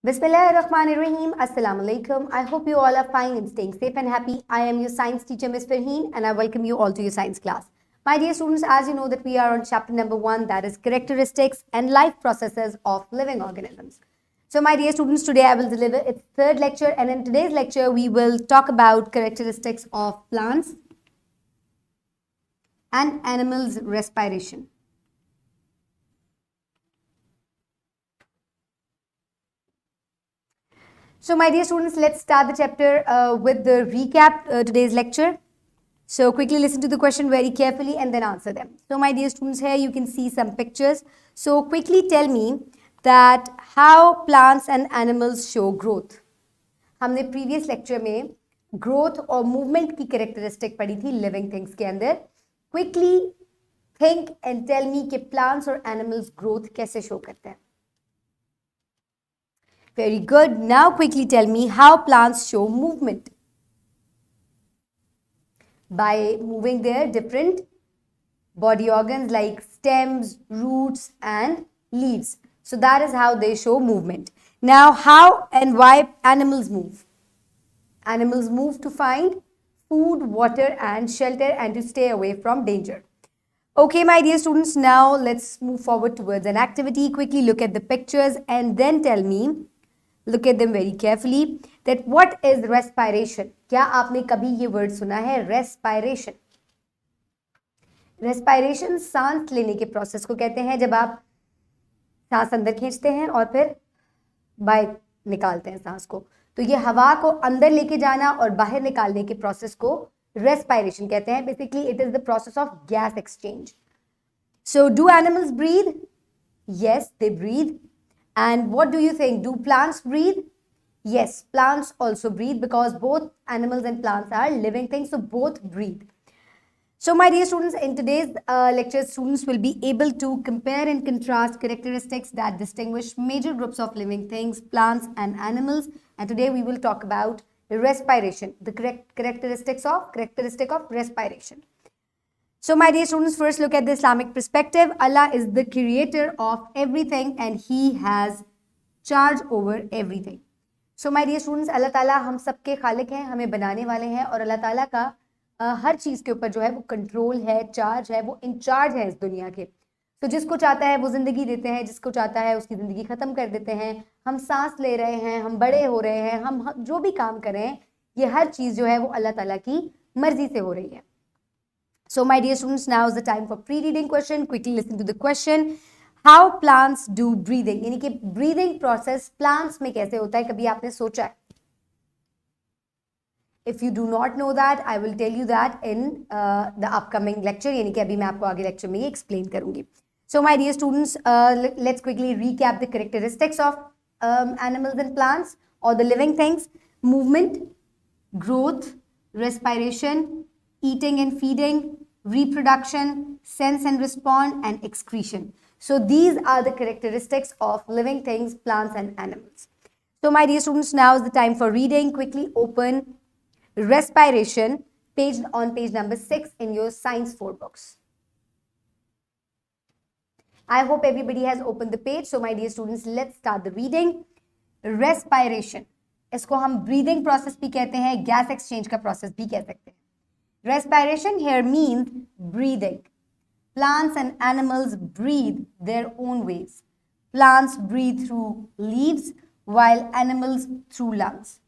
Bismillahirrahmanirrahim. Assalamu alaikum. I hope you all are fine and staying safe and happy. I am your science teacher, Ms. Farheen, and I welcome you all to your science class. My dear students, as you know that we are on chapter number 1, that is characteristics and life processes of living organisms. So my dear students, today I will deliver its third lecture, and in today's lecture we will talk about characteristics of plants and animals' respiration. So my dear students, let's start the chapter with the recap today's lecture. So quickly listen to the question very carefully and then answer them. So my dear students, here you can see some pictures. So quickly tell me that how plants and animals show growth. हमने previous lecture में growth और movement की characteristic पढ़ी थी living things के अंदर. Quickly think and tell me कि plants और animals growth कैसे show करते हैं. Very good. Now quickly tell me how plants show movement. By moving their different body organs like stems, roots and leaves. So that is how they show movement. Now how and why animals move? Animals move to find food, water and shelter and to stay away from danger. Okay, my dear students, now let's move forward towards an activity. Quickly look at the pictures and then tell me, look at them very carefully, that what is respiration? क्या आपने कभी ये word सुना है respiration? Respiration सांस लेने के process को कहते हैं जब आप सांस अंदर खींचते हैं और फिर बाहर निकालते हैं सांस को. तो ये हवा को अंदर लेके जाना और बाहर निकालने के प्रोसेस को respiration कहते हैं. Basically, it is the process of gas exchange. So, do animals breathe? Yes, they breathe. And what do you think? Do plants breathe? Yes, plants also breathe because both animals and plants are living things, so both breathe. So my dear students, in today's lecture, students will be able to compare and contrast characteristics that distinguish major groups of living things, plants and animals. And today we will talk about respiration, the characteristic of respiration. So my dear students, first look at the Islamic perspective. Allah is the creator of everything and He has charge over everything. So my dear students, Allah Ta'ala हम सबके खालिक हैं, हमें बनाने वाले हैं और Allah Ta'ala का हर चीज़ के ऊपर जो है वो कंट्रोल है, चार्ज है, वो इंचार्ज है इस दुनिया के. तो जिसको चाहता है वो ज़िंदगी देते हैं, जिसको चाहता है उसकी ज़िंदगी ख़त्म कर देते हैं. हम सांस ले रहे हैं, हम बड़े हो रहे हैं, हम जो भी काम कर रहे हैं, ये हर चीज़ जो है वो अल्लाह ताला की मर्जी से हो रही है. So my dear students, now is the time for pre-reading question. Quickly listen to the question. How plants do breathing? यानी कि breathing process plants में कैसे होता है, कभी आपने सोचा है? If you do not know that, I will tell you that in the upcoming lecture. यानी कि अभी मैं आपको आगे lecture में ये explain करूँगी. So my dear students, let's quickly recap the characteristics of animals and plants or the living things. Movement, growth, respiration, eating and feeding, reproduction, sense and respond, and excretion. So these are the characteristics of living things, plants and animals. So my dear students, now is the time for reading. Quickly open respiration on page number 6 in your science 4 books. I hope everybody has opened the page. So my dear students, let's start the reading. Respiration. इसको हम breathing process भी कहते हैं, gas exchange का process भी कह सकते हैं. Respiration here means breathing. Plants and animals breathe their own ways. Plants breathe through leaves while animals through lungs.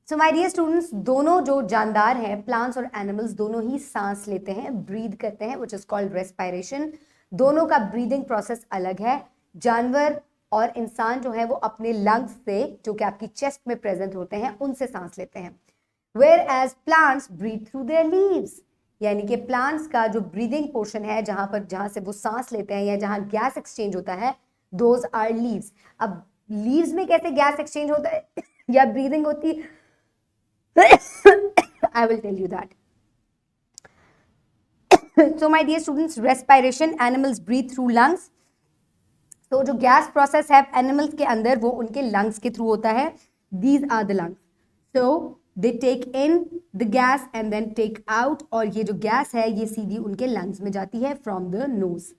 So my dear students, दोनों जो जानदार हैं, plants और animals दोनों ही सांस लेते हैं, breathe करते हैं, which is called respiration. दोनों का breathing process अलग है. जानवर और इंसान जो है वो अपने lungs से, जो कि आपकी chest में present होते हैं, उनसे सांस लेते हैं. Whereas plants breathe through their leaves. यानी कि plants का जो breathing portion है, जहाँ से वो सांस लेते हैं या जहाँ gas exchange होता है, those are leaves. अब leaves में कैसे gas exchange होता है या breathing होती है, I will tell you that. So my dear students, respiration, animals breathe through lungs. So जो gas process है animals के अंदर वो उनके lungs के through होता है. These are the lungs. So they take in the gas and then take out, और ये जो gas है ये सीधी उनके lungs में जाती है from the nose.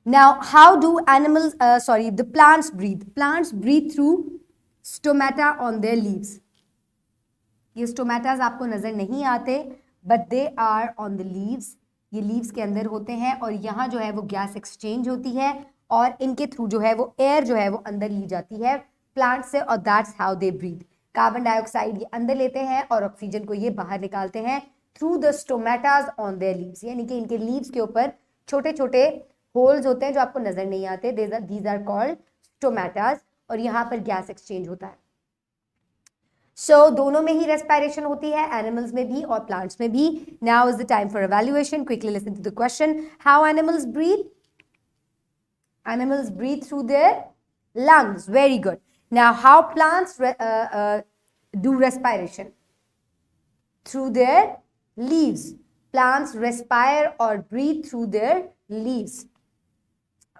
Now, how do animals, the plants breathe? Plants breathe through stomata on their leaves. ये स्टोमेटाज आपको नजर नहीं आते, but they are on the leaves. ये लीव्स के अंदर होते हैं और यहाँ जो है वो गैस एक्सचेंज होती है और इनके थ्रू जो है वो एयर जो है वो अंदर ली जाती है प्लांट से, और that's how they breathe. Carbon dioxide ये अंदर लेते हैं और ऑक्सीजन को ये बाहर निकालते हैं through the stomatas on their leaves. यानी कि इनके लीव्स के ऊपर छोटे छोटे होल्स होते हैं जो आपको नजर नहीं आते. These are called stomatas. और यहाँ पर गैस एक्सचेंज होता है. So, दोनों में ही रेस्पिरेशन होती है, एनिमल्स में भी और प्लांट्स में भी. Now is the time for evaluation. Quickly listen to the question. How animals breathe? Animals breathe through their lungs. Very good. Now, how plants do respiration? Through their leaves. Plants respire or breathe through their leaves.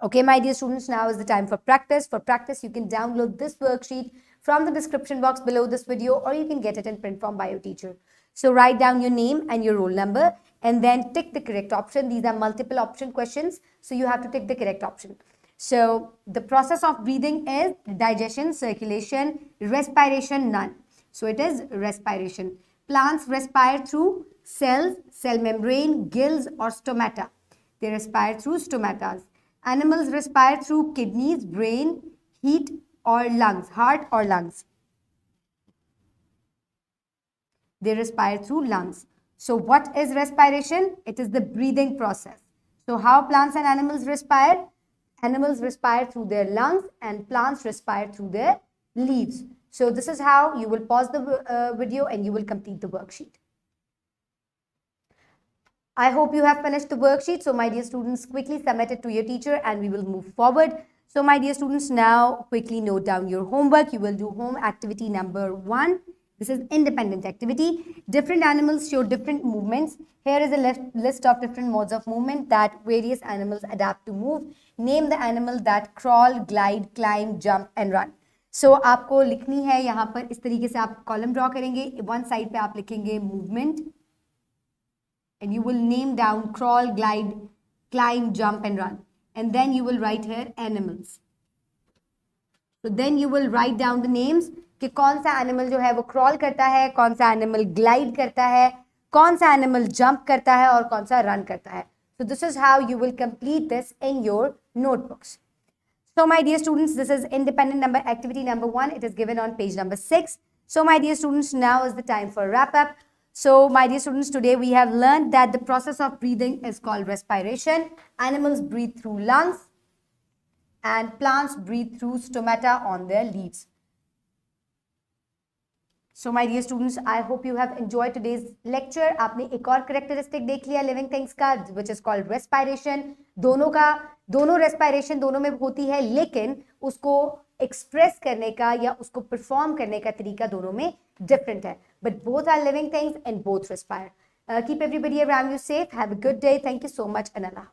Okay, my dear students, now is the time for practice. For practice, you can download this worksheet from the description box below this video, or you can get it in print form by your teacher. So write down your name and your roll number and then tick the correct option. These are multiple option questions, so you have to tick the correct option. So the process of breathing is digestion, circulation, respiration, none. So it is respiration. Plants respire through cells, cell membrane, gills or stomata. They respire through stomatas. Animals respire through kidneys, brain, heat or lungs, heart or lungs. They respire through lungs. So what is respiration? It is the breathing process. So how plants and animals respire? Animals respire through their lungs and plants respire through their leaves. So this is how you will pause the video and you will complete the worksheet. I hope you have finished the worksheet. So my dear students, quickly submit it to your teacher and we will move forward. So my dear students, now quickly note down your homework. You will do home activity number 1. This is independent activity. Different animals show different movements. Here is a list of different modes of movement that various animals adapt to move. Name the animal that crawl, glide, climb, jump and run. So आपको लिखनी है यहाँ पर इस तरीके से आप column draw करेंगे. वन साइड पे आप लिखेंगे movement. And you will name down crawl, glide, climb, jump and run. And then you will write here animals. So then you will write down the names कि कौन सा animal जो है वो crawl करता है, कौन सा animal glide करता है, कौन सा animal jump करता है और कौन सा run करता है. So this is how you will complete this in your notebooks. So my dear students, this is independent number activity number 1. It is given on page number 6. So my dear students, now is the time for wrap up. So my dear students, today we have learned that the process of breathing is called respiration. Animals breathe through lungs and plants breathe through stomata on their leaves. So my dear students, I hope you have enjoyed today's lecture. आपने एक और characteristic देख लिया living things का, which is called respiration. दोनों respiration दोनों में होती है, लेकिन उसको express करने का या उसको perform करने का तरीका दोनों में different है. But both are living things and both respire. Keep everybody around you safe. Have a good day. Thank you so much and Allah.